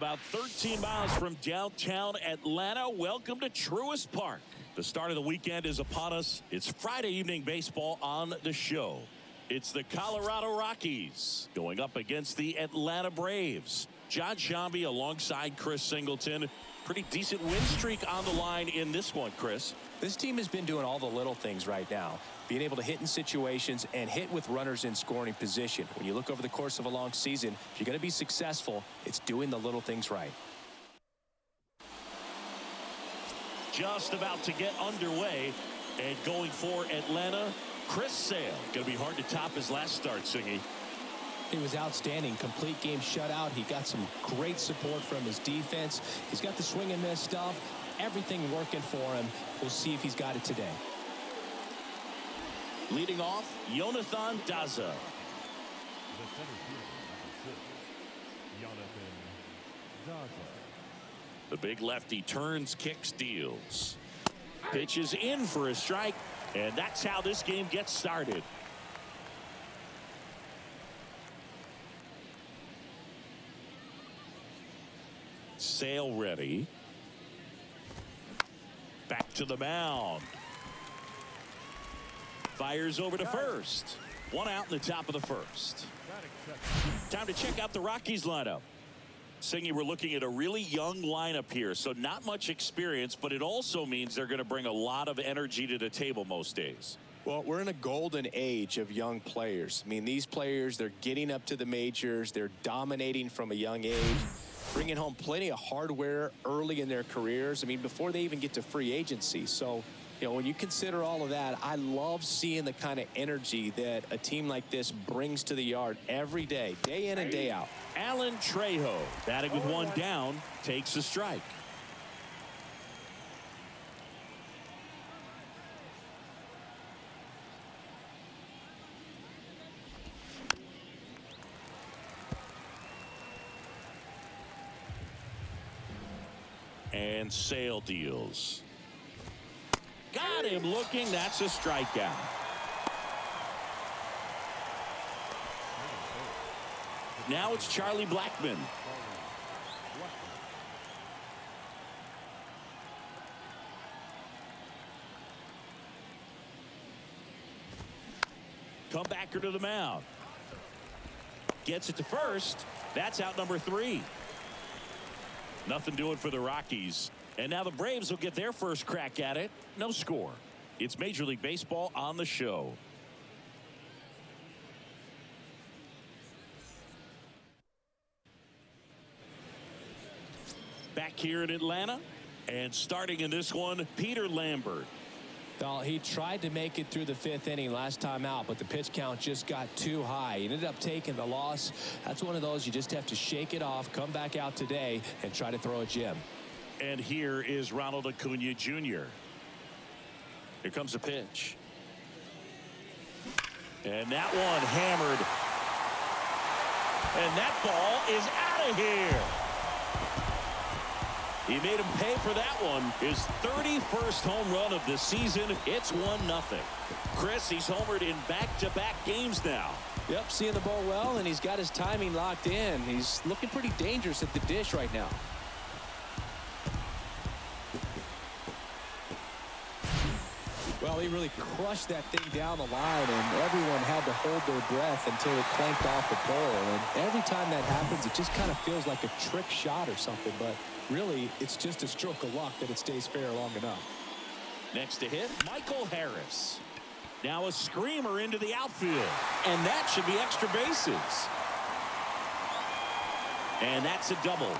About 13 miles from downtown Atlanta, welcome to Truist Park. The start of the weekend is upon us. It's Friday evening baseball on the show. It's the Colorado Rockies going up against the Atlanta Braves. John Shambi alongside Chris Singleton. Pretty decent win streak on the line in this one, Chris. This team has been doing all the little things right now. Being able to hit in situations and hit with runners in scoring position. When you look over the course of a long season, if you're going to be successful, it's doing the little things right. Just about to get underway and going for Atlanta, Chris Sale. Going to be hard to top his last start, Singy. He was outstanding. Complete game shutout. He got some great support from his defense. He's got the swing and miss stuff. Everything working for him. We'll see if he's got it today. Leading off, Jonathan Daza. The center fielder, number 6, Jonathan Daza. The big lefty turns, kicks, deals. Pitches in for a strike, and that's how this game gets started. Sale ready. Back to the mound. Fires over to first. One out in the top of the first. Time to check out the Rockies lineup. Singy, we're looking at a really young lineup here, so not much experience, but it also means they're going to bring a lot of energy to the table most days. Well, we're in a golden age of young players. I mean, these players, they're getting up to the majors. They're dominating from a young age, bringing home plenty of hardware early in their careers. I mean, before they even get to free agency. So, you know, when you consider all of that, I love seeing the kind of energy that a team like this brings to the yard every day, day in and day out. Alan Trejo, batting with one down, takes a strike. And Sale deals. Got him looking. That's a strikeout. Now it's Charlie Blackmon. Comebacker to the mound. Gets it to first. That's out number 3. Nothing doing for the Rockies. And now the Braves will get their first crack at it. No score. It's Major League Baseball on the show. Back here in Atlanta. And starting in this one, Peter Lambert. Well, he tried to make it through the 5th inning last time out, but the pitch count just got too high. He ended up taking the loss. That's one of those you just have to shake it off, come back out today, and try to throw a gem. And here is Ronald Acuna Jr. Here comes the pitch. And that one hammered. And that ball is out of here. He made him pay for that one. His 31st home run of the season. It's 1-0. Chris, he's homered in back-to-back games now. Yep, seeing the ball well, and he's got his timing locked in. He's looking pretty dangerous at the dish right now. Well, he really crushed that thing down the line, and everyone had to hold their breath until it clanked off the pole. And every time that happens, it just kind of feels like a trick shot or something. But really, it's just a stroke of luck that it stays fair long enough. Next to hit, Michael Harris. Now a screamer into the outfield. And that should be extra bases. And that's a double.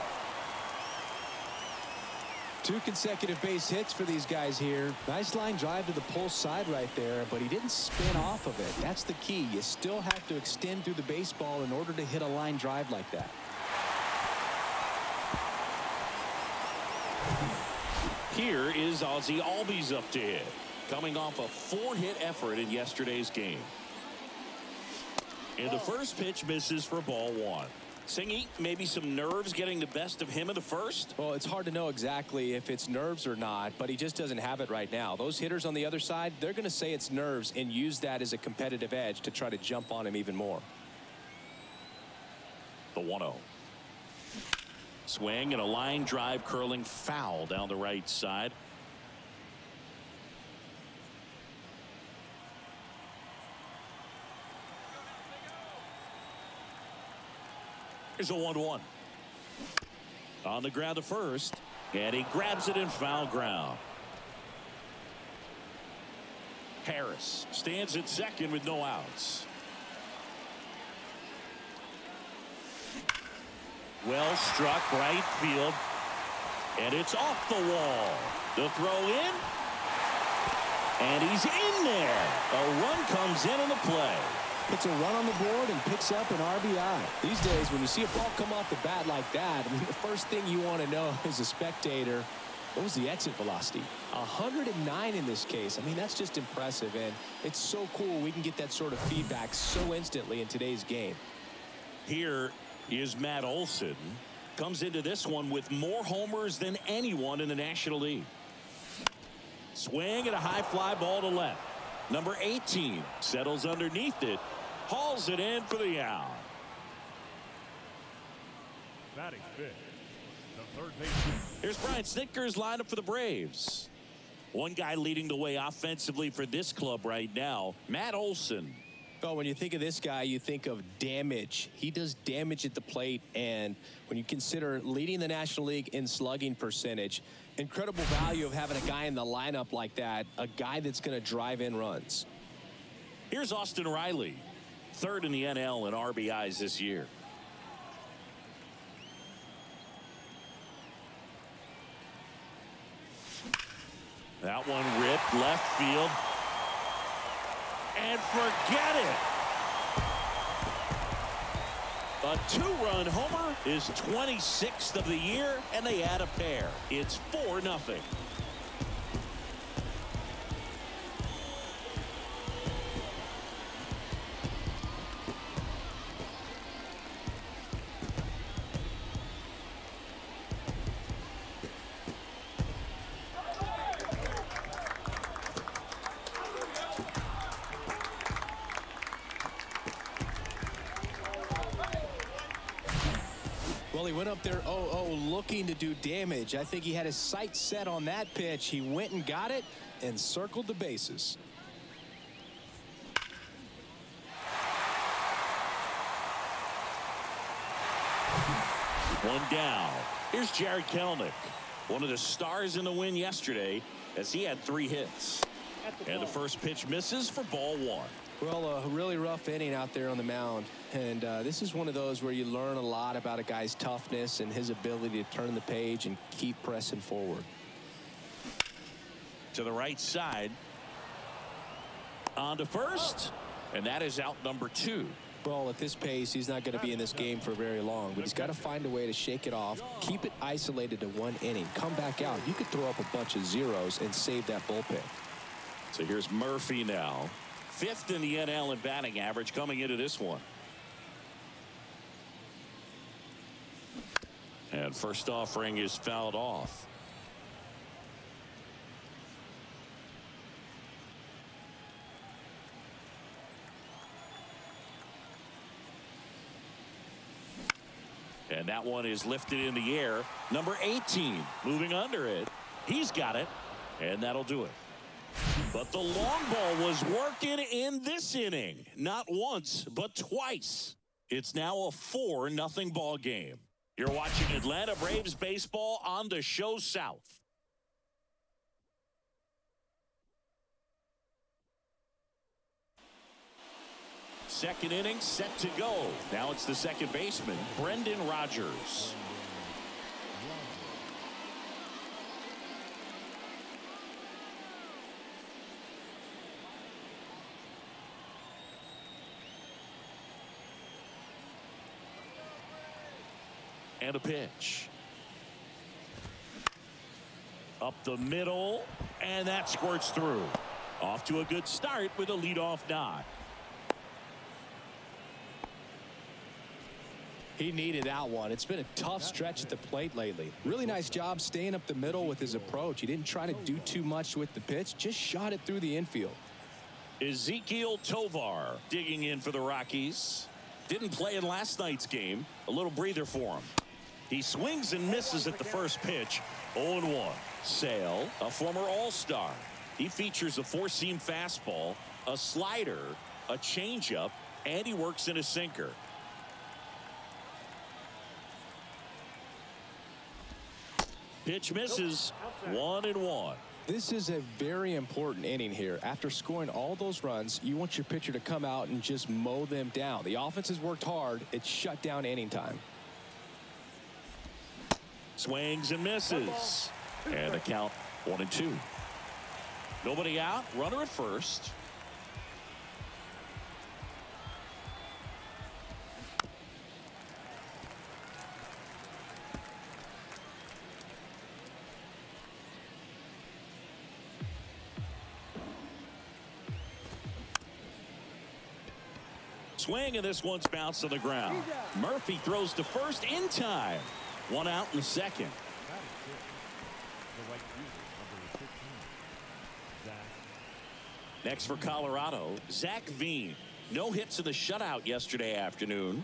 2 consecutive base hits for these guys here. Nice line drive to the pull side right there, but he didn't spin off of it. That's the key. You still have to extend through the baseball in order to hit a line drive like that. Here is Ozzie Albies up to hit, coming off a 4-hit effort in yesterday's game. And the first pitch misses for ball 1. Singy, maybe some nerves getting the best of him in the first? Well, it's hard to know exactly if it's nerves or not, but he just doesn't have it right now. Those hitters on the other side, they're going to say it's nerves and use that as a competitive edge to try to jump on him even more. The 1-0. Swing and a line drive curling foul down the right side. Here's a 1-1. On the ground to first, and he grabs it in foul ground. Harris stands at second with no outs. Well struck right field, and it's off the wall. The throw in, and he's in there. A run comes in on the play. Puts a run on the board and picks up an RBI. These days, when you see a ball come off the bat like that, I mean, the first thing you want to know as a spectator, what was the exit velocity? 109 in this case. I mean, that's just impressive, and it's so cool we can get that sort of feedback so instantly in today's game. Here is Matt Olson. Comes into this one with more homers than anyone in the National League. Swing and a high fly ball to left. Number 18 settles underneath it. Hauls it in for the out. Batting fifth, the third baseman. Here's Brian Snitker's lineup for the Braves. One guy leading the way offensively for this club right now, Matt Olson. Well, when you think of this guy, you think of damage. He does damage at the plate, and when you consider leading the National League in slugging percentage, incredible value of having a guy in the lineup like that, a guy that's going to drive in runs. Here's Austin Riley, third in the NL in RBIs this year. That one ripped left field. And forget it. A two-run homer is 26th of the year, and they add a pair. It's 4-0. Well, he went up there 0-0 looking to do damage. I think he had his sights set on that pitch. He went and got it and circled the bases. One down. Here's Jared Kelenic, one of the stars in the win yesterday, as he had 3 hits. And the first pitch misses for ball 1. Well, a really rough inning out there on the mound. And this is one of those where you learn a lot about a guy's toughness and his ability to turn the page and keep pressing forward. To the right side. On to first. And that is out number 2. Well, at this pace, he's not going to be in this game for very long. But he's got to find a way to shake it off, keep it isolated to 1 inning, come back out. You could throw up a bunch of zeros and save that bullpen. So here's Murphy now. 5th in the NL in batting average coming into this one. And first offering is fouled off. And that one is lifted in the air. Number 18 moving under it. He's got it. And that'll do it. But the long ball was working in this inning. Not once, but twice. It's now a 4-0 ball game. You're watching Atlanta Braves baseball on the Show South. Second inning set to go. Now it's the second baseman, Brendan Rodgers. And a pitch. Up the middle, and that squirts through. Off to a good start with a leadoff knock. He needed that one. It's been a tough stretch at the plate lately. Really nice job staying up the middle with his approach. He didn't try to do too much with the pitch, just shot it through the infield. Ezequiel Tovar digging in for the Rockies. Didn't play in last night's game. A little breather for him. He swings and misses at the first pitch. 0-1. Sale, a former All-Star. He features a four-seam fastball, a slider, a changeup, and he works in a sinker. Pitch misses. 1-1. This is a very important inning here. After scoring all those runs, you want your pitcher to come out and just mow them down. The offense has worked hard. It's shut down inning time. Swings and misses. And the count 1-2. Nobody out. Runner at first. Swing, and this one's bounced to the ground. Murphy throws to first in time. One out in the second. Next for Colorado, Zach Veen. No hits in the shutout yesterday afternoon.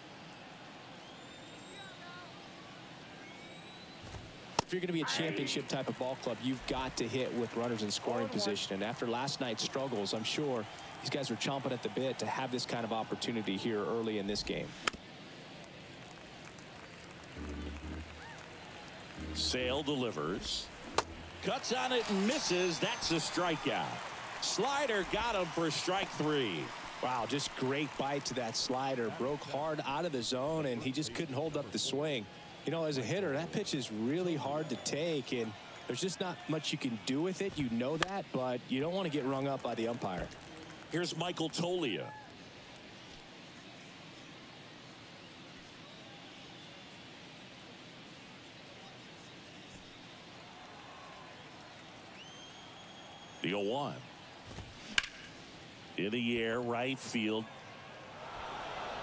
If you're going to be a championship type of ball club, you've got to hit with runners in scoring position. And after last night's struggles, I'm sure these guys are chomping at the bit to have this kind of opportunity here early in this game. Sale delivers. Cuts on it and misses. That's a strikeout. Slider got him for strike 3. Wow, just great bite to that slider. Broke hard out of the zone, and he just couldn't hold up the swing. You know, as a hitter, that pitch is really hard to take, and there's just not much you can do with it. You know that, but you don't want to get rung up by the umpire. Here's Michael Tolia. The 0-1. In the air, right field.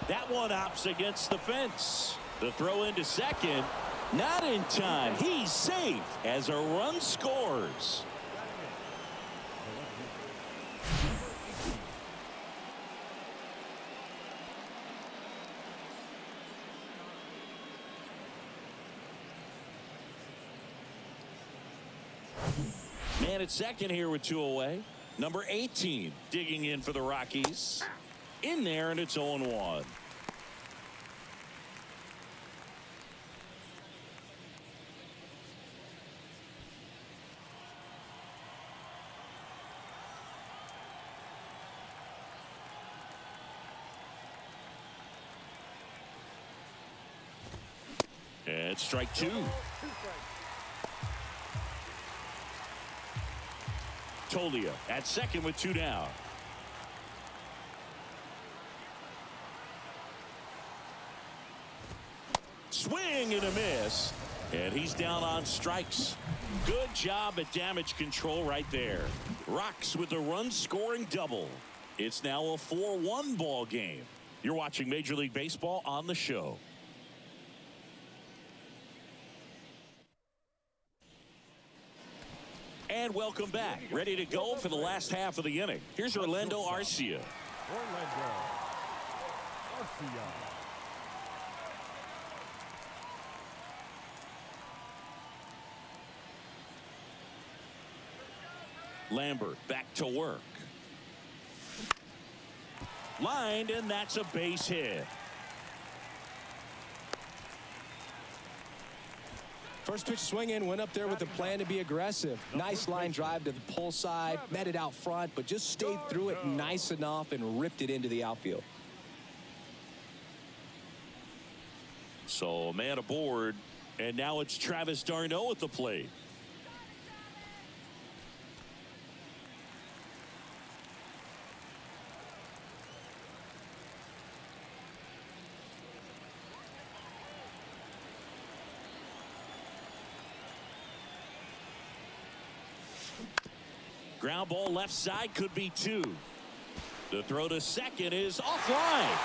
That one opts against the fence. The throw into second. Not in time. He's safe as a run scores. Man at second here with 2 away. Number 18 digging in for the Rockies. In there, and it's 0-1. And strike 2. Tolia at second with 2 down. Swing and a miss. And he's down on strikes. Good job at damage control right there. Rocks with a run scoring double. It's now a 4-1 ball game. You're watching Major League Baseball on the show. And welcome back. Ready to go for the last half of the inning. Here's Orlando Arcia. Lambert back to work. Lined, and that's a base hit. First pitch swinging, went up there with a plan to be aggressive. Nice line drive to the pull side, met it out front, but just stayed through it nice enough and ripped it into the outfield. So a man aboard, and now it's Travis d'Arnaud at the plate. Ground ball left side, could be 2. The throw to second is offline.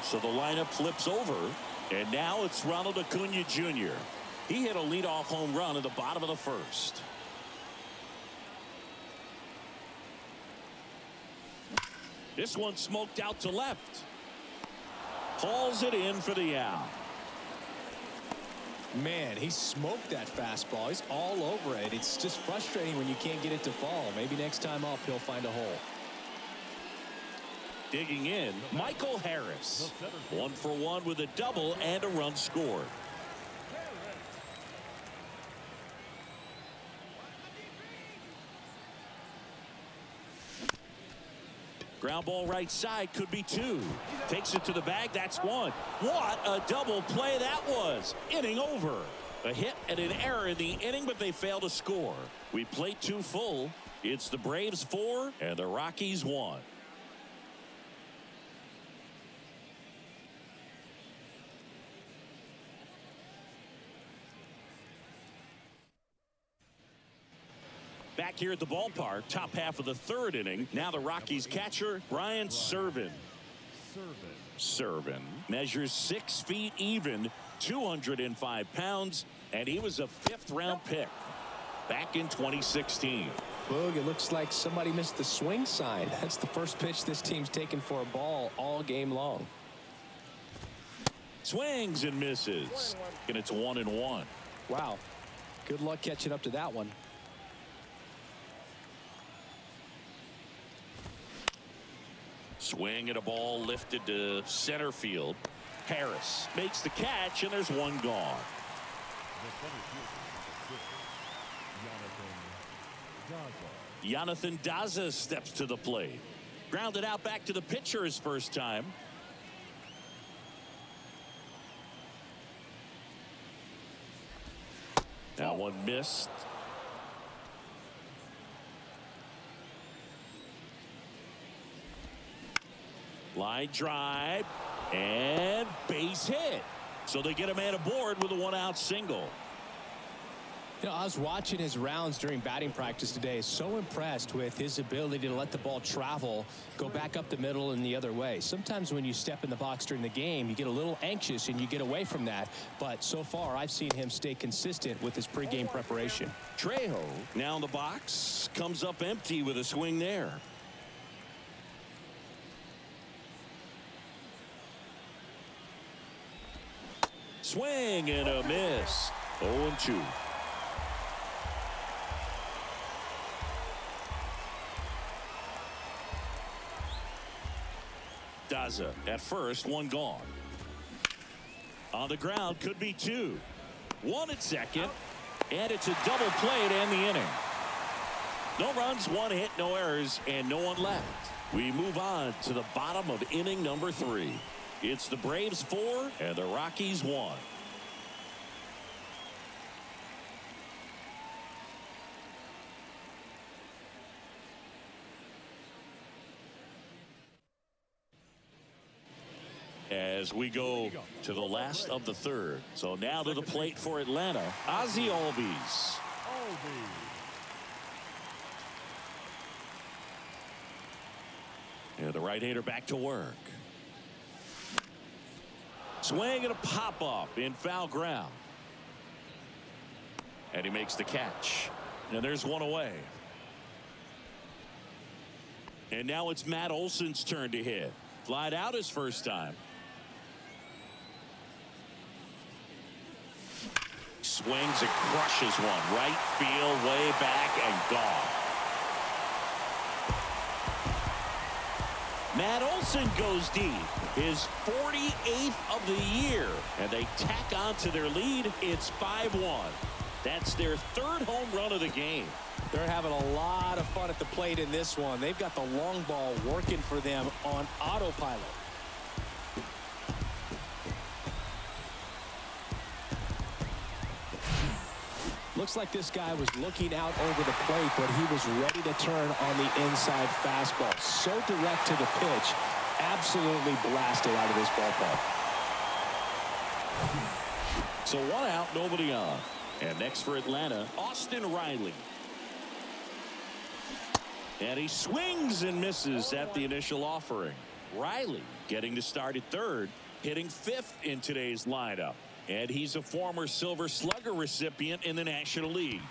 So the lineup flips over, and now it's Ronald Acuna Jr. He hit a leadoff home run at the bottom of the first. This one smoked out to left. Hauls it in for the out. Man, he smoked that fastball. He's all over it. It's just frustrating when you can't get it to fall. Maybe next time up he'll find a hole. Digging in, Michael Harris. 1 for 1 with a double and a run scored. Ground ball right side, could be 2. Takes it to the bag, that's 1. What a double play that was. Inning over. A hit and an error in the inning, but they fail to score. We played 2 full. It's the Braves 4 and the Rockies 1. Back here at the ballpark, top half of the 3rd inning. Now the Rockies catcher, Brian Serven. Serven measures 6 feet even, 205 pounds, and he was a 5th round pick back in 2016. Boog, it looks like somebody missed the swing sign. That's the first pitch this team's taken for a ball all game long. Swings and misses, and it's 1-1. Wow, good luck catching up to that one. Swing at a ball lifted to center field. Harris makes the catch, and there's 1 gone. Jonathan Daza steps to the plate. Grounded out back to the pitcher his first time. That one missed. Line drive and base hit. So they get a man aboard with a 1-out single. You know, I was watching his rounds during batting practice today. So impressed with his ability to let the ball travel, go back up the middle and the other way. Sometimes when you step in the box during the game, you get a little anxious and you get away from that. But so far, I've seen him stay consistent with his pregame preparation. Trejo now in the box, comes up empty with a swing there. Swing and a miss. 0-2. Daza at first, 1 gone. On the ground, could be 2. 1 at second, and it's a double play to end the inning. No runs, 1 hit, no errors, and no one left. We move on to the bottom of inning number 3. It's the Braves 4 and the Rockies 1. As we go to the last of the 3rd. So now to the plate for Atlanta, Ozzie Albies. And the right-hander back to work. Swing and a pop-up in foul ground. And he makes the catch. And there's 1 away. And now it's Matt Olson's turn to hit. Flied out his first time. Swings and crushes one. Right field, way back, and gone. Matt Olson goes deep. His 48th of the year. And they tack on to their lead. It's 5-1. That's their 3rd home run of the game. They're having a lot of fun at the plate in this one. They've got the long ball working for them on autopilot. Looks like this guy was looking out over the plate, but he was ready to turn on the inside fastball. So direct to the pitch. Absolutely blasted out of this ballpark. So 1 out, nobody on. And next for Atlanta, Austin Riley. And he swings and misses at the initial offering. Riley getting to start at 3rd, hitting 5th in today's lineup. And he's a former Silver Slugger recipient in the National League.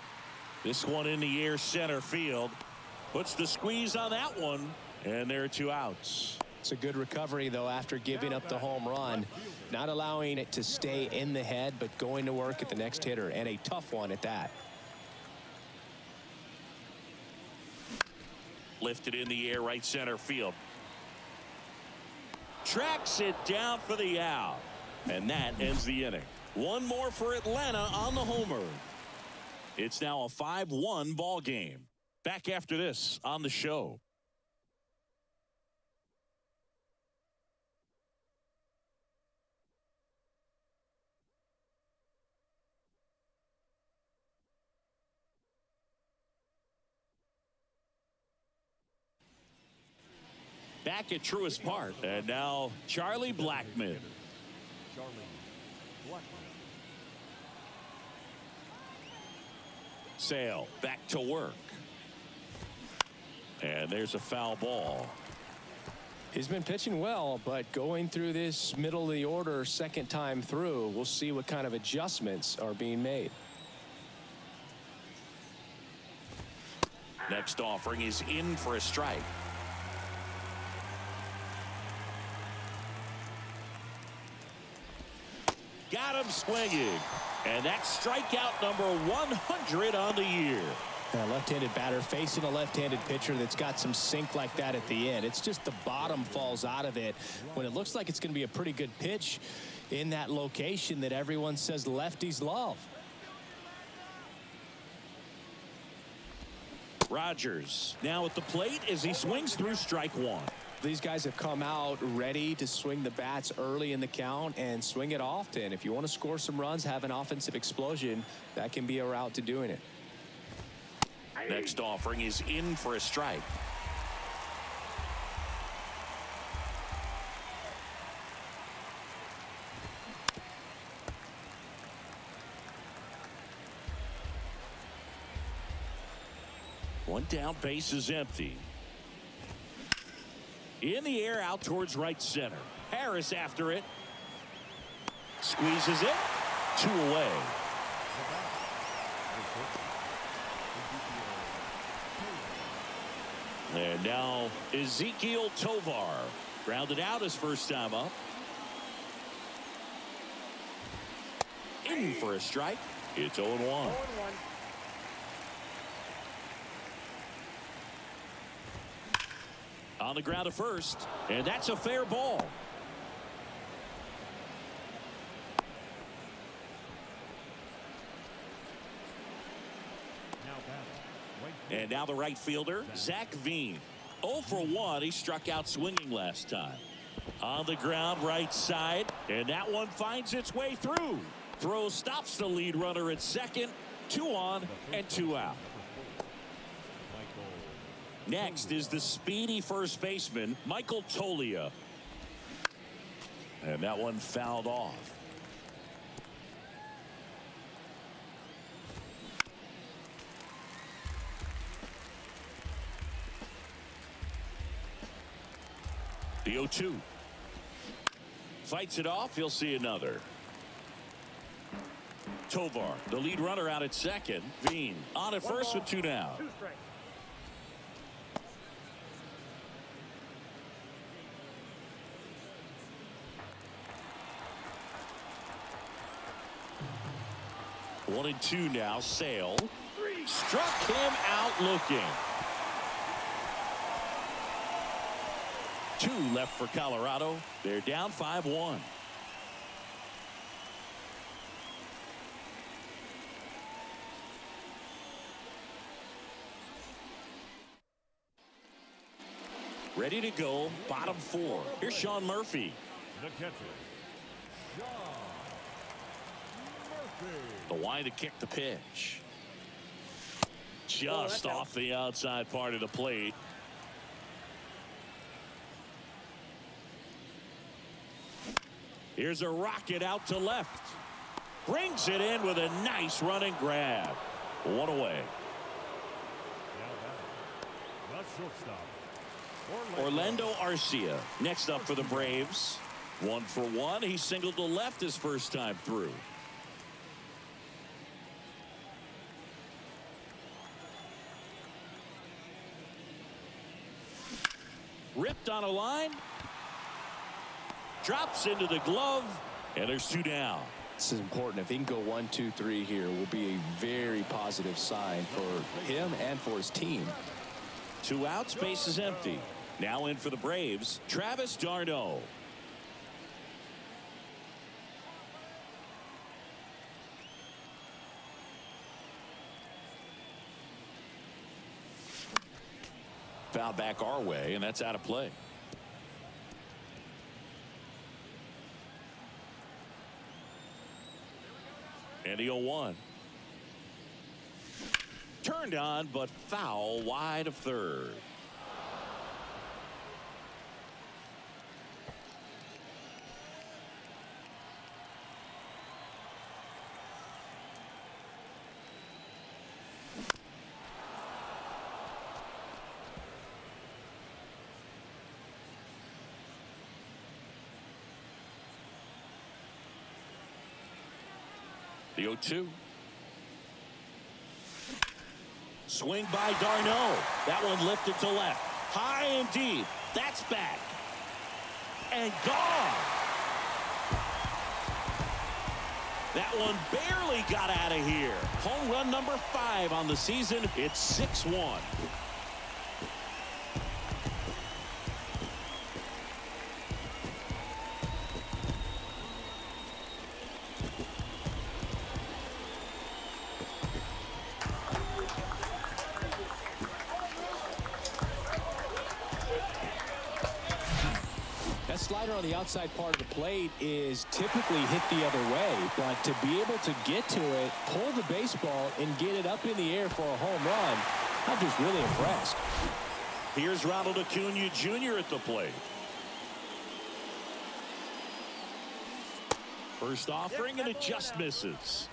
This one in the air center field. Puts the squeeze on that one. And there are 2 outs. It's a good recovery, though, after giving up the home run. Not allowing it to stay in the head, but going to work at the next hitter, and a tough one at that. Lifted in the air, right center field. Tracks it down for the out. And that ends the inning. One more for Atlanta on the homer. It's now a 5-1 ball game. Back after this on the show. Back at Truist Park, and now Charlie Blackmon. Sale back to work. And there's a foul ball. He's been pitching well, but going through this middle of the order second time through, we'll see what kind of adjustments are being made. Next offering is in for a strike. Got him swinging. And that's strikeout number 100 on the year. A left-handed batter facing a left-handed pitcher that's got some sink like that at the end. It's just the bottom falls out of it when it looks like it's going to be a pretty good pitch in that location that everyone says lefties love. Rogers now at the plate as he swings through strike 1. These guys have come out ready to swing the bats early in the count and swing it often. If you want to score some runs, have an offensive explosion, that can be a route to doing it. Next offering is in for a strike. One down, base is empty. In the air, out towards right center. Harris after it. Squeezes it. 2 away. And now Ezekiel Tovar. Grounded out his first time up. In for a strike. It's 0-1. On the ground to first, and that's a fair ball. And now the right fielder, Zach Veen. 0 for 1. He struck out swinging last time. On the ground, right side, and that one finds its way through. Throw stops the lead runner at second. 2 on and 2 out. Next is the speedy first baseman, Michael Toglia. And that one fouled off. The 0-2. Fights it off. He'll see another. Tovar, the lead runner out at second. Veen on at first with 2 down. One and 2 now. Sale struck him out looking. 2 left for Colorado. They're down 5-1. Ready to go. Bottom 4. Here's Sean Murphy. The catcher, Sean Murphy. The line to kick the pitch. Just off the outside part of the plate. Here's a rocket out to left. Brings it in with a nice running grab. 1 away. The shortstop, Orlando Arcia next up for the Braves. 1 for 1. He singled to left his first time through. Ripped on a line. Drops into the glove. And there's 2 down. This is important. If he can go 1, 2, 3 here, will be a very positive sign for him and for his team. 2 outs, base is empty. Now in for the Braves, Travis d'Arnaud. Foul back our way, and that's out of play. And the 0-1. Turned on, but foul wide of third. The 0-2. Swing by d'Arnaud. That one lifted to left. High and deep. That's back. And gone. That one barely got out of here. Home run number 5 on the season. It's 6-1. That slider on the outside part of the plate is typically hit the other way, but to be able to get to it, pull the baseball, and get it up in the air for a home run, I'm just really impressed. Here's Ronald Acuna Jr. at the plate. First offering, and it just misses.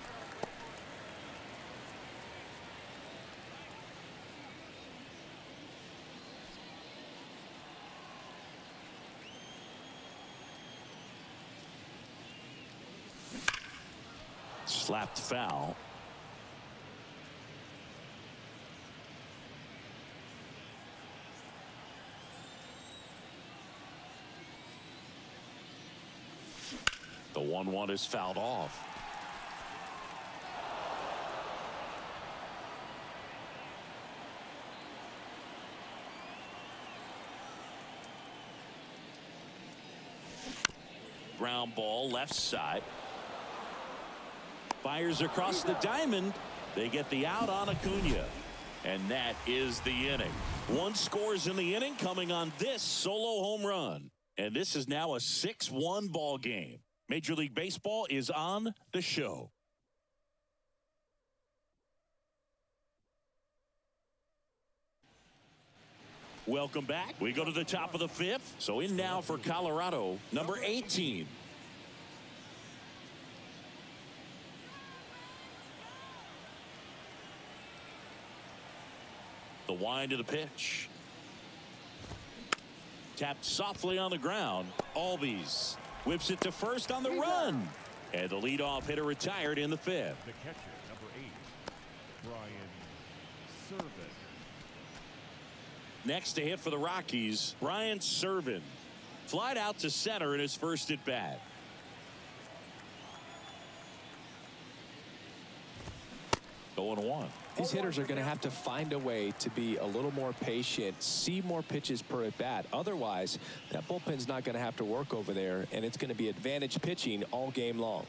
Slapped foul. The 1-1 is fouled off. Ground ball left side. Fires across the diamond. They get the out on Acuna. And that is the inning. 1 scores in the inning coming on this solo home run. And this is now a 6-1 ball game. Major League Baseball is on the show. Welcome back. We go to the top of the 5th. So in now for Colorado, number 18. The wind of the pitch. Tapped softly on the ground. Albies whips it to first on the run. And the leadoff hitter retired in the 5th. The catcher, number 8, Brian Serven. Next to hit for the Rockies, Brian Serven. Flied out to center in his first at bat. Going 1. These hitters are going to have to find a way to be a little more patient, see more pitches per at bat. Otherwise, that bullpen's not going to have to work over there, and it's going to be advantage pitching all game long.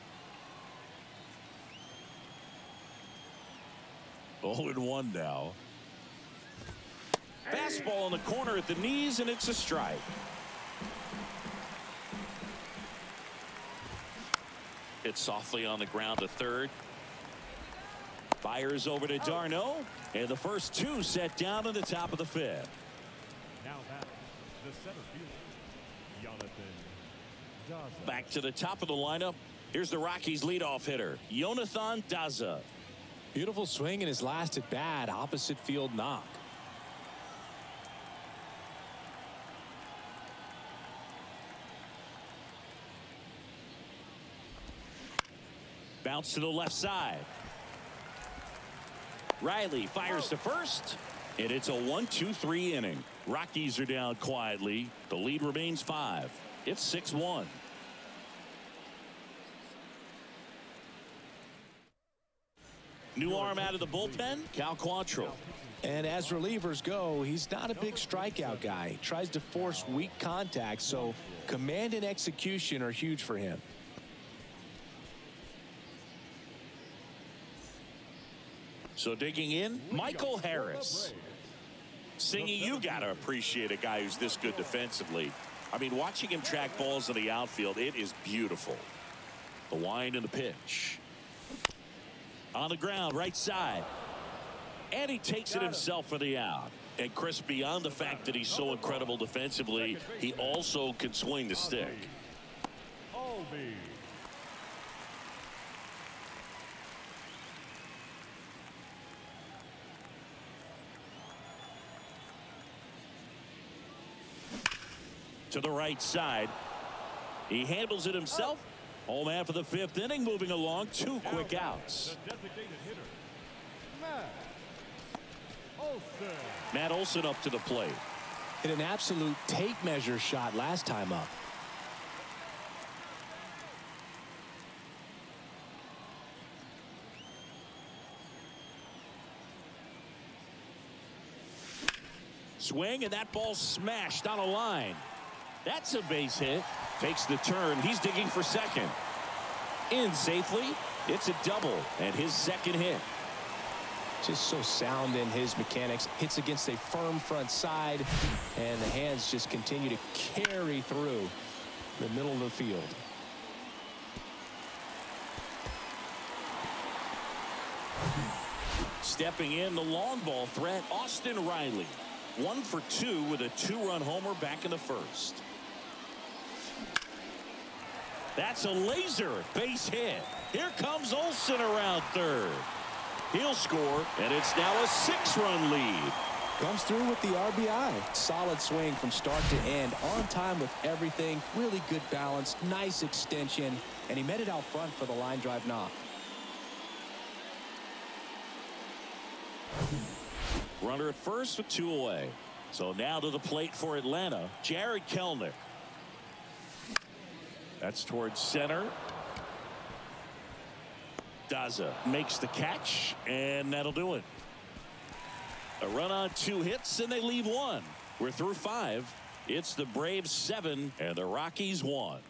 0-1 now. Fastball in the corner at the knees, and it's a strike. Hit softly on the ground to third. Fires over to d'Arnaud, and the first 2 set down in the top of the 5th. Now back, the center fielder, Jonathan Daza. Back to the top of the lineup. Here's the Rockies leadoff hitter, Jonathan Daza. Beautiful swing in his last at bat, opposite field knock. Bounce to the left side. Riley fires to first, And it's a 1-2-3 inning. Rockies are down quietly. The lead remains 5. It's 6-1. New arm out of the bullpen, Cal Quantrill. And as relievers go, he's not a big strikeout guy. He tries to force weak contact, so command and execution are huge for him. So digging in, Michael Harris. Singy, you got to appreciate a guy who's this good defensively. I mean, watching him track balls in the outfield, it is beautiful. The wind and the pitch. On the ground, right side. And he takes it himself for the out. And Chris, beyond the fact that he's so incredible defensively, he also can swing the stick. To the right side. He handles it himself. Home half of the 5th inning, moving along. 2 quick outs. Matt Olson up to the plate. Hit an absolute tape measure shot last time up. Swing, and that ball smashed on a line. That's a base hit. Takes the turn. He's digging for second. In safely. It's a double and his second hit. Just so sound in his mechanics. Hits against a firm front side, and the hands just continue to carry through the middle of the field. Stepping in, the long ball threat, Austin Riley. 1 for 2 with a 2-run homer back in the 1st. That's a laser base hit. Here comes Olson around third. He'll score, and it's now a 6-run lead. Comes through with the RBI. Solid swing from start to end. On time with everything. Really good balance. Nice extension. And he met it out front for the line drive knock. Runner at first with 2 away. So now to the plate for Atlanta, Jared Kelenic. That's towards center. Daza makes the catch, and that'll do it. A run on 2 hits, and they leave 1. We're through 5. It's the Braves 7 and the Rockies 1.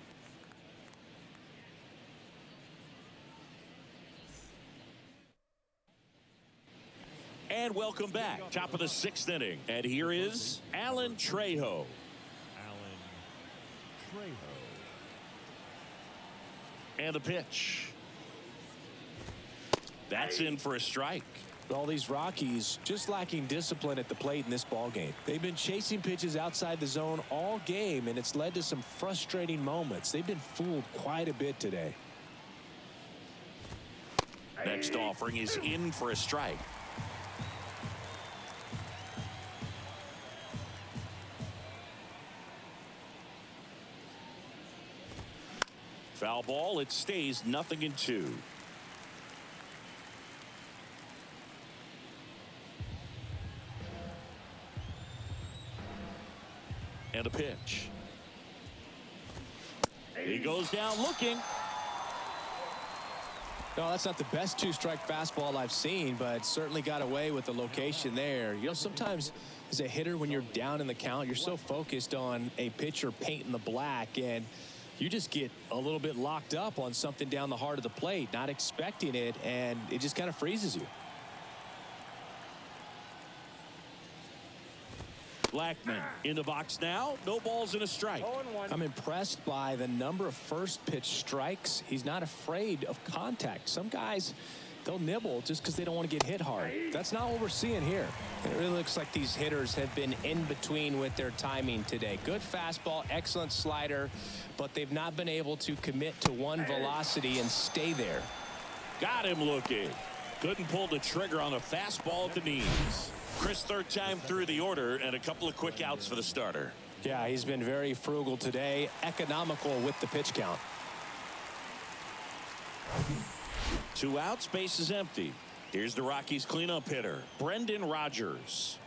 And welcome back. Top of the 6th inning. And here is Alan Trejo. And the pitch. That's in for a strike. All these Rockies just lacking discipline at the plate in this ball game. They've been chasing pitches outside the zone all game, and it's led to some frustrating moments. They've been fooled quite a bit today. Next offering is in for a strike. Foul ball. It stays 0-2. And a pitch. He goes down looking. No, that's not the best 2-strike fastball I've seen, but certainly got away with the location there. You know, sometimes as a hitter, when you're down in the count, you're so focused on a pitcher painting the black, and you just get a little bit locked up on something down the heart of the plate, not expecting it, and it just kind of freezes you. Blackman in the box now. No balls and a strike. I'm impressed by the number of first pitch strikes. He's not afraid of contact. Some guys, they'll nibble just because they don't want to get hit hard. That's not what we're seeing here. It really looks like these hitters have been in between with their timing today. Good fastball, excellent slider, but they've not been able to commit to one velocity and stay there. Got him looking. Couldn't pull the trigger on a fastball at the knees. Chris, 3rd time through the order, and a couple of quick outs for the starter. Yeah, he's been very frugal today, economical with the pitch count. 2 outs, base is empty. Here's the Rockies cleanup hitter, Brendan Rodgers.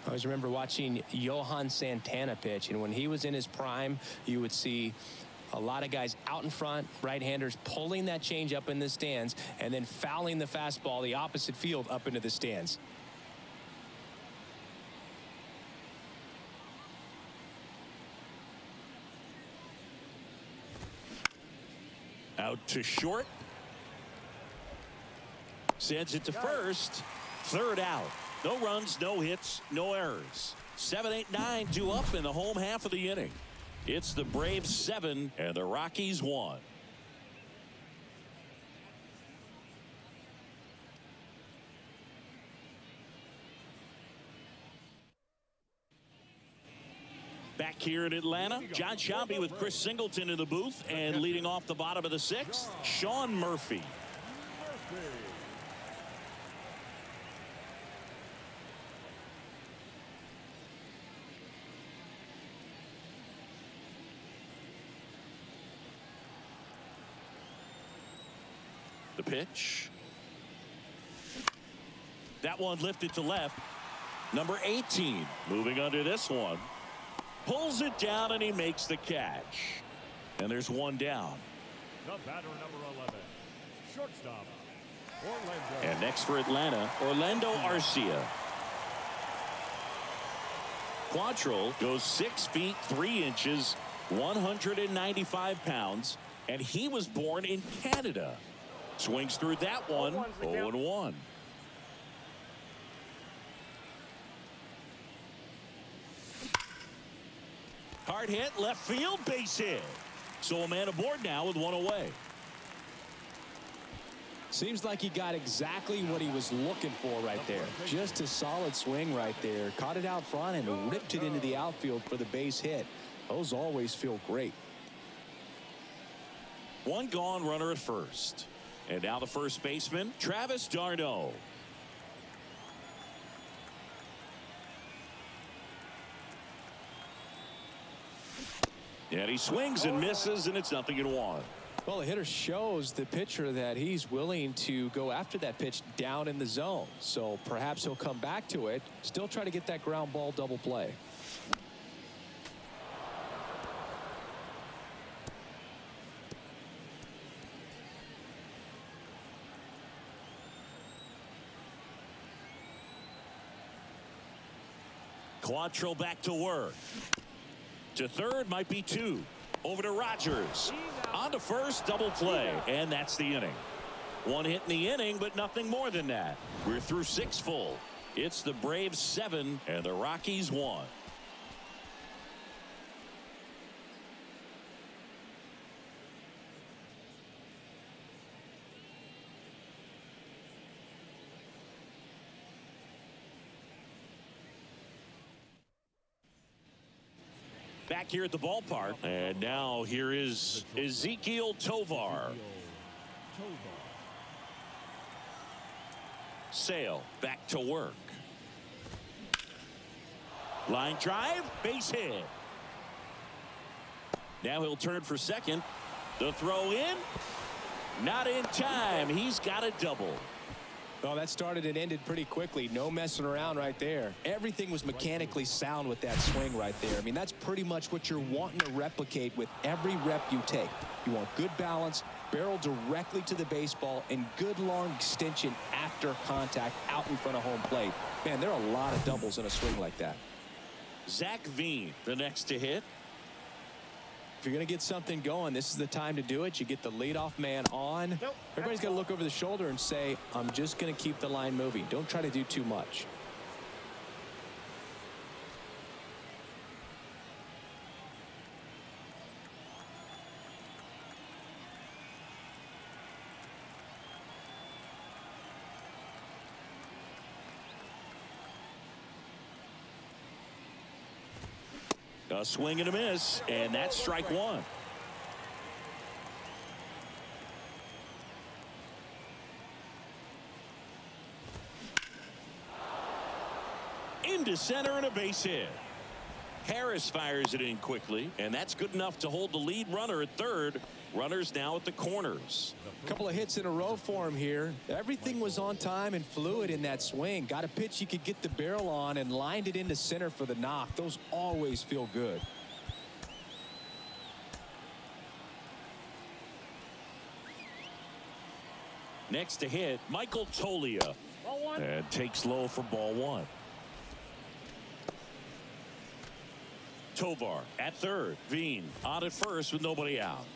I always remember watching Johan Santana pitch, and when he was in his prime, you would see a lot of guys out in front, right-handers pulling that change up in the stands and then fouling the fastball the opposite field up into the stands. Out to short. Sends it to first. Third out. No runs, no hits, no errors. 7, 8, 9, 2 up in the home half of the inning. It's the Braves 7 and the Rockies 1. Back here in Atlanta, John Shelby with Chris Singleton in the booth, and leading off the bottom of the 6th, Sean Murphy. The pitch. That one lifted to left. Number 18 moving under this one. Pulls it down and he makes the catch. And there's one down. The batter, number 11, shortstop, Orlando. And next for Atlanta, Orlando Arcia. Quantrill goes 6 feet 3 inches, 195 pounds, and he was born in Canada. Swings through that one, 0-1. Hard hit, left field, base hit. So a man aboard now with one away. Seems like he got exactly what he was looking for right there. Just a solid swing right there. Caught it out front and ripped it into the outfield for the base hit. Those always feel great. One gone, runner at first. And now the first baseman, Travis d'Arnaud. And he swings and misses, and it's 0-1. Well, the hitter shows the pitcher that he's willing to go after that pitch down in the zone. So perhaps he'll come back to it, still try to get that ground ball double play. Quantrill back to work. To third, might be 2. Over to Rogers. On to first, double play, and that's the inning. One hit in the inning, but nothing more than that. We're through 6 full. It's the Braves 7 and the Rockies 1. Back here at the ballpark, and now here is Ezequiel Tovar. Sale back to work. Line drive, base hit. Now he'll turn for second. The throw in, not in time. He's got a double. Well, that started and ended pretty quickly. No messing around right there. Everything was mechanically sound with that swing right there. I mean, that's pretty much what you're wanting to replicate with every rep you take. You want good balance, barrel directly to the baseball, and good long extension after contact out in front of home plate. Man, there are a lot of doubles in a swing like that. Zach Veen, the next to hit. If you're going to get something going, this is the time to do it. You get the leadoff man on. Everybody's got to look over the shoulder and say, I'm just going to keep the line moving. Don't try to do too much. A swing and a miss, and that's strike 1. Into center and a base hit. Harris fires it in quickly, and that's good enough to hold the lead runner at third. Runners now at the corners. A couple of hits in a row for him here. Everything was on time and fluid in that swing. Got a pitch he could get the barrel on and lined it into center for the knock. Those always feel good. Next to hit, Michael Tolia. And takes low for ball one. Tovar at third. Veen on at first with nobody out.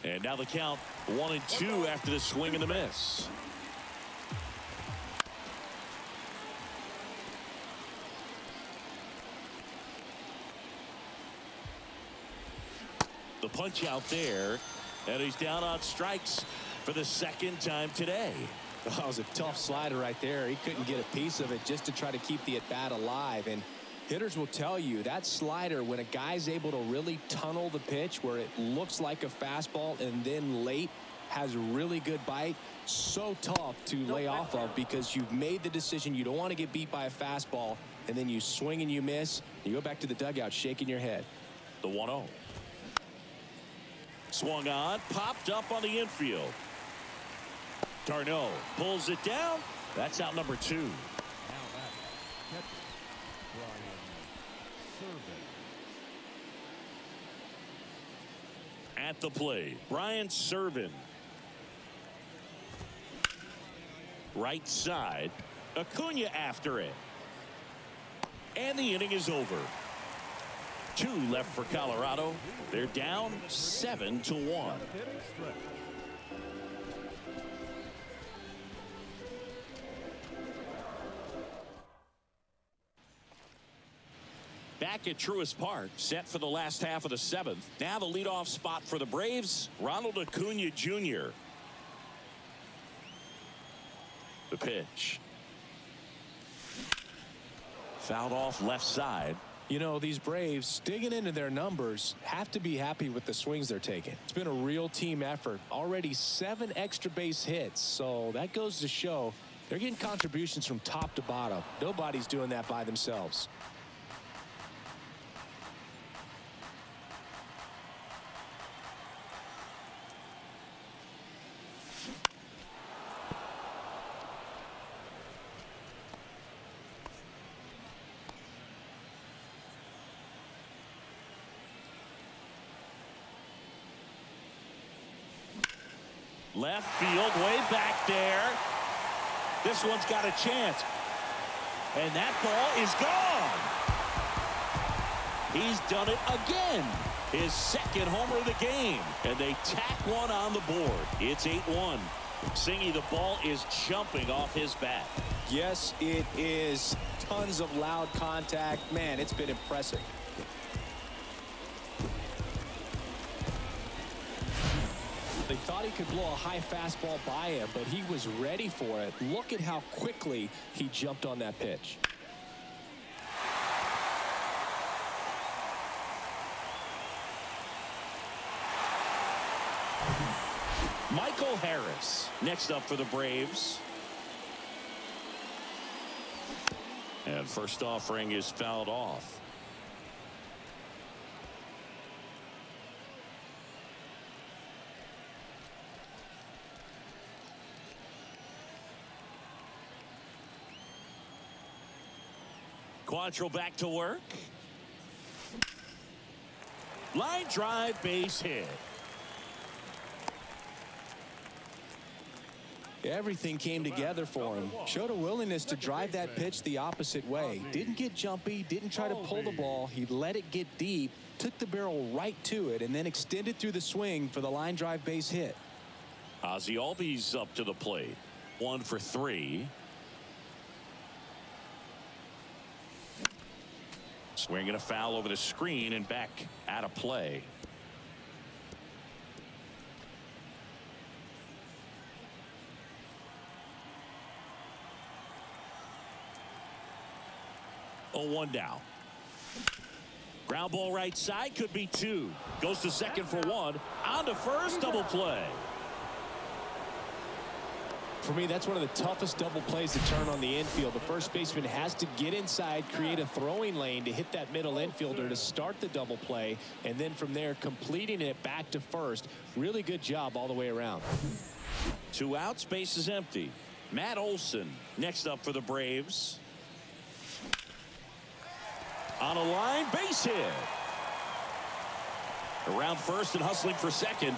And now the count 1-2 after the swing and the miss. The punch out there, and he's down on strikes for the second time today. That was a tough slider right there. He couldn't get a piece of it just to try to keep the at bat alive. And hitters will tell you that slider, when a guy's able to really tunnel the pitch where it looks like a fastball and then late has really good bite, so tough to lay off of, because you've made the decision you don't want to get beat by a fastball, and then you swing and you miss. You go back to the dugout shaking your head. The 1-0. Swung on, popped up on the infield. Darno pulls it down. That's out number 2. At the plate, Brian Servin. Right side, Acuna after it. And the inning is over. 2 left for Colorado. They're down 7-1. Back at Truist Park, set for the last half of the 7th. Now the leadoff spot for the Braves, Ronald Acuna Jr. The pitch. Fouled off left side. You know, these Braves, digging into their numbers, have to be happy with the swings they're taking. It's been a real team effort. Already 7 extra base hits, so that goes to show they're getting contributions from top to bottom. Nobody's doing that by themselves. Left field, way back there. This one's got a chance. And that ball is gone. He's done it again. His second homer of the game. And they tack one on the board. It's 8-1. Singy, the ball is jumping off his bat. Yes, it is. Tons of loud contact. Man, it's been impressive. They thought he could blow a high fastball by him, but he was ready for it. Look at how quickly he jumped on that pitch. Michael Harris next up for the Braves. And first offering is fouled off. Quantrill back to work. Line drive, base hit. Everything came together for him. Showed a willingness to drive that pitch the opposite way. Didn't get jumpy, didn't try to pull the ball. He let it get deep, took the barrel right to it, and then extended through the swing for the line drive base hit. Ozzie Albies up to the plate. 1 for 3. Swinging a foul over the screen and back out of play. Oh, 1 down. Ground ball right side, could be 2. Goes to second for 1. On to first, double play. For me, that's one of the toughest double plays to turn on the infield. The first baseman has to get inside, create a throwing lane to hit that middle infielder to start the double play, and then from there completing it back to first. Really good job all the way around. 2 outs, base is empty. Matt Olson next up for the Braves. On a line, base hit. Around first and hustling for second.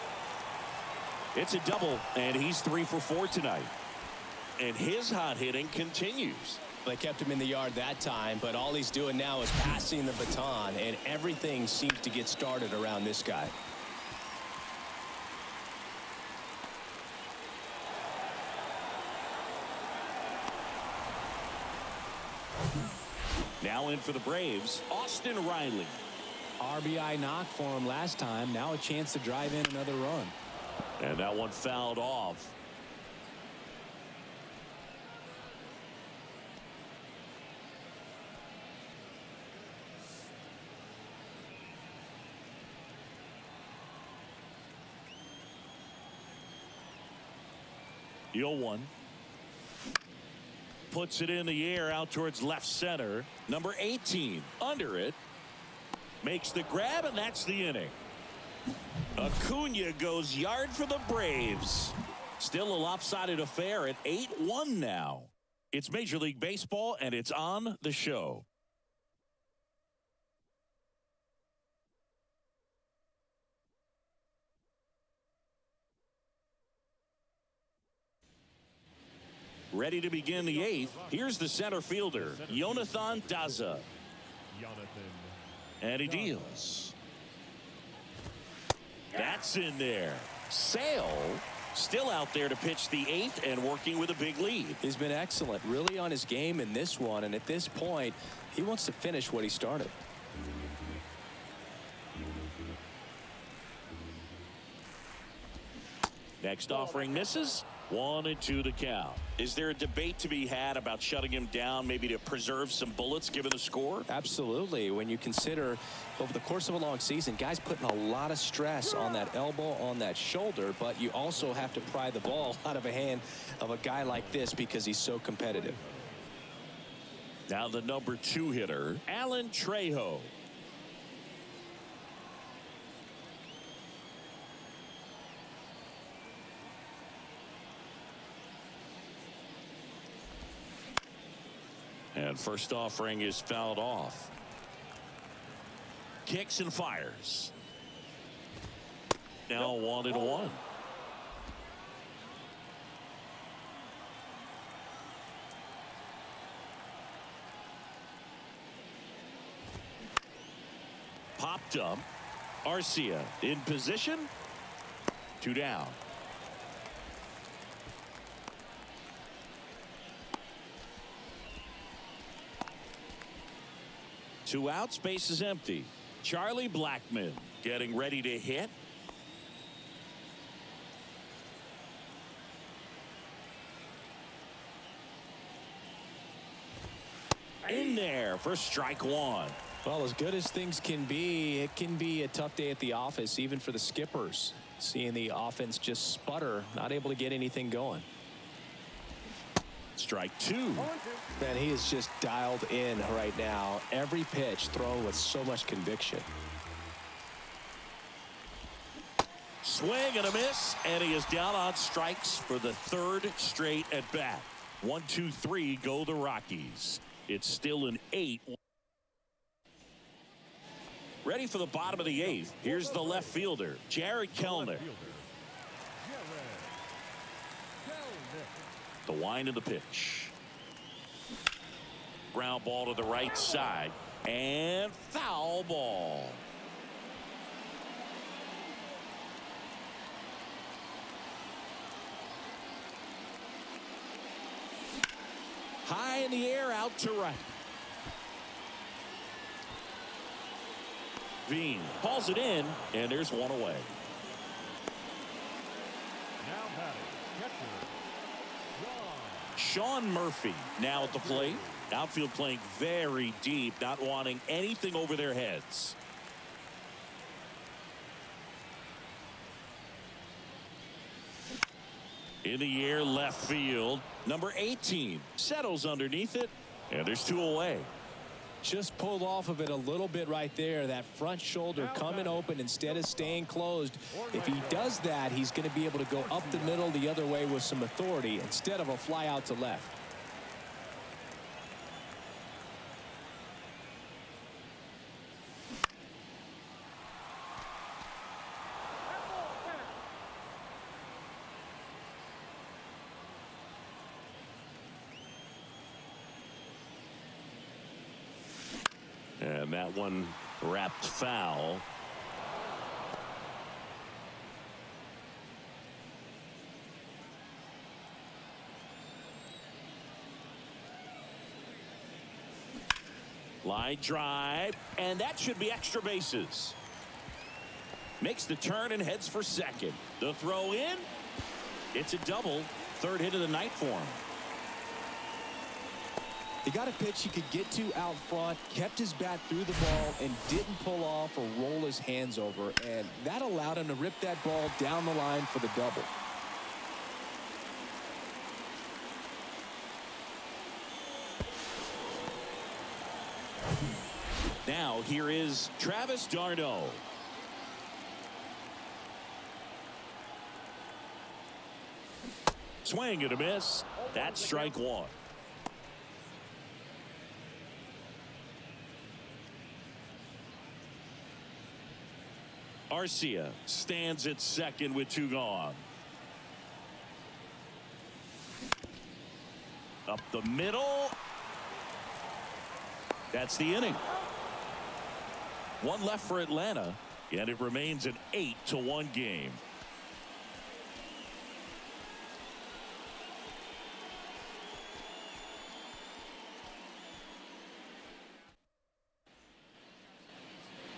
It's a double, and he's 3 for 4 tonight. And his hot hitting continues. They kept him in the yard that time, but all he's doing now is passing the baton, and everything seems to get started around this guy. Now in for the Braves, Austin Riley. RBI knock for him last time. Now a chance to drive in another run. And that one fouled off. The 0-1. Puts it in the air out towards left center. Number 18 under it. Makes the grab, and that's the inning. Acuna goes yard for the Braves. Still a lopsided affair at 8-1 now. It's Major League Baseball, and it's on the show. Ready to begin the 8th. Here's the center fielder, Jonathan Daza. And he deals. That's in there. Sale still out there to pitch the 8th and working with a big lead. He's been excellent, really on his game in this one, and at this point he wants to finish what he started. Next offering misses. 1-2 the count. Is there a debate to be had about shutting him down, maybe to preserve some bullets given the score? Absolutely. When you consider over the course of a long season, guys putting a lot of stress on that elbow, on that shoulder, but you also have to pry the ball out of a hand of a guy like this because he's so competitive. Now the number 2 hitter, Alan Trejo. And first offering is fouled off. Kicks and fires. Now 1-1. Popped up. Arcia in position. 2 down. Two outs, base is empty. Charlie Blackmon getting ready to hit. In there for strike 1. Well, as good as things can be, it can be a tough day at the office, even for the skippers. Seeing the offense just sputter, not able to get anything going. Strike 2. Man, he is just dialed in right now. Every pitch thrown with so much conviction. Swing and a miss, and he is down on strikes for the 3rd straight at bat. 1, 2, 3 go the Rockies. It's still an 8. Ready for the bottom of the 8th. Here's the left fielder, Jared Kellner. The wind of the pitch. Ground ball to the right side. And foul ball. High in the air, out to right. Veen hauls it in, and there's one away. Now batting, catcher, Sean Murphy now at the plate. Outfield playing very deep, not wanting anything over their heads. In the air, left field. Number 18 settles underneath it, and there's 2 away. Just pulled off of it a little bit right there. That front shoulder coming open instead of staying closed. If he does that, he's going to be able to go up the middle the other way with some authority instead of a fly out to left. And that one wrapped foul. Line drive, and that should be extra bases. Makes the turn and heads for second. The throw in. It's a double. 3rd hit of the night for him. He got a pitch he could get to out front, kept his bat through the ball, and didn't pull off or roll his hands over. And that allowed him to rip that ball down the line for the double. Now here is Travis d'Arnaud. Swing and a miss. That's strike 1. Arcia stands at second with 2 gone. Up the middle. That's the inning. 1 left for Atlanta, and it remains an 8-1 game.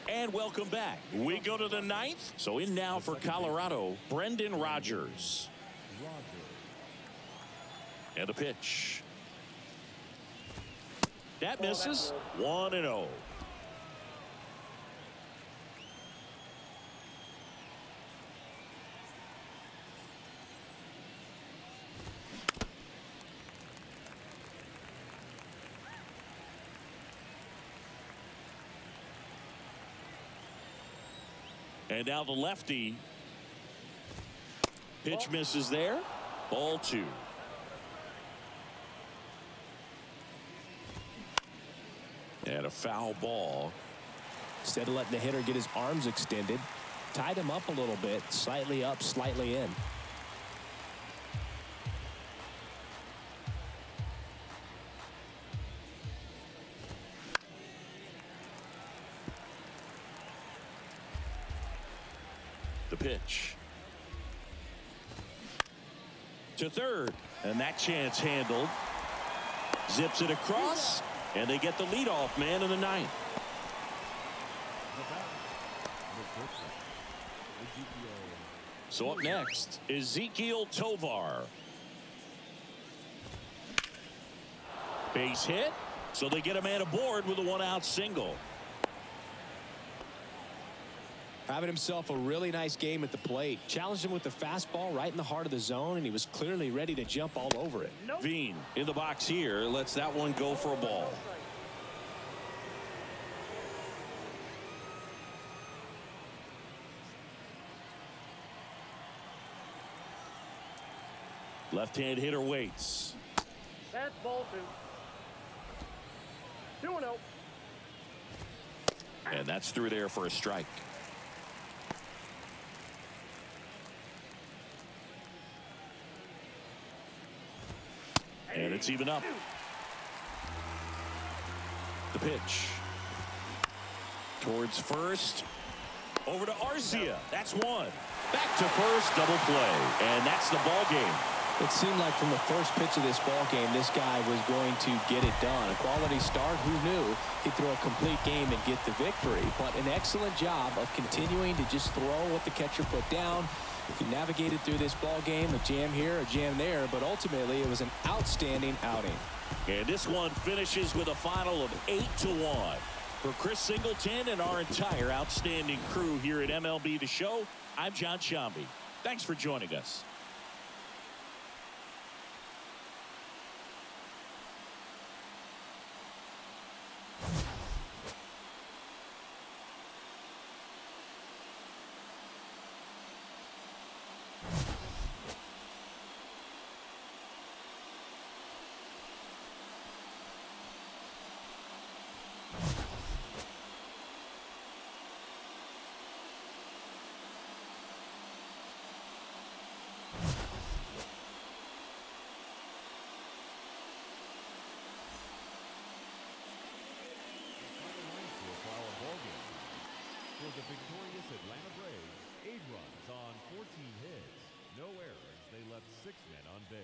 And welcome back. We go to the 9th. So in now for Colorado, Brendan Rodgers. And a pitch. That misses. 1-0. And now the lefty. Pitch misses there. Ball 2. And a foul ball. Instead of letting the hitter get his arms extended, tied him up a little bit, slightly up, slightly in. The pitch to third, and that chance handled. Zips it across, and they get the leadoff man in the 9th. So up next, Ezequiel Tovar. Base hit, so they get a man aboard with a 1-out single. Having himself a really nice game at the plate. Challenged him with the fastball right in the heart of the zone, and he was clearly ready to jump all over it. Veen in the box here lets that one go for a ball. Left-hand hitter waits. That's ball 2. 2-0. And that's through there for a strike. And it's even up. The pitch. Towards first. Over to Arcia. That's 1. Back to first, double play. And that's the ball game. It seemed like from the first pitch of this ball game, this guy was going to get it done. A quality start. Who knew he'd throw a complete game and get the victory? But an excellent job of continuing to just throw what the catcher put down. He navigated through this ball game, a jam here, a jam there, but ultimately it was an outstanding outing. And this one finishes with a final of 8-1. For Chris Singleton and our entire outstanding crew here at MLB The Show, I'm John Shambi. Thanks for joining us. left 6 men on base.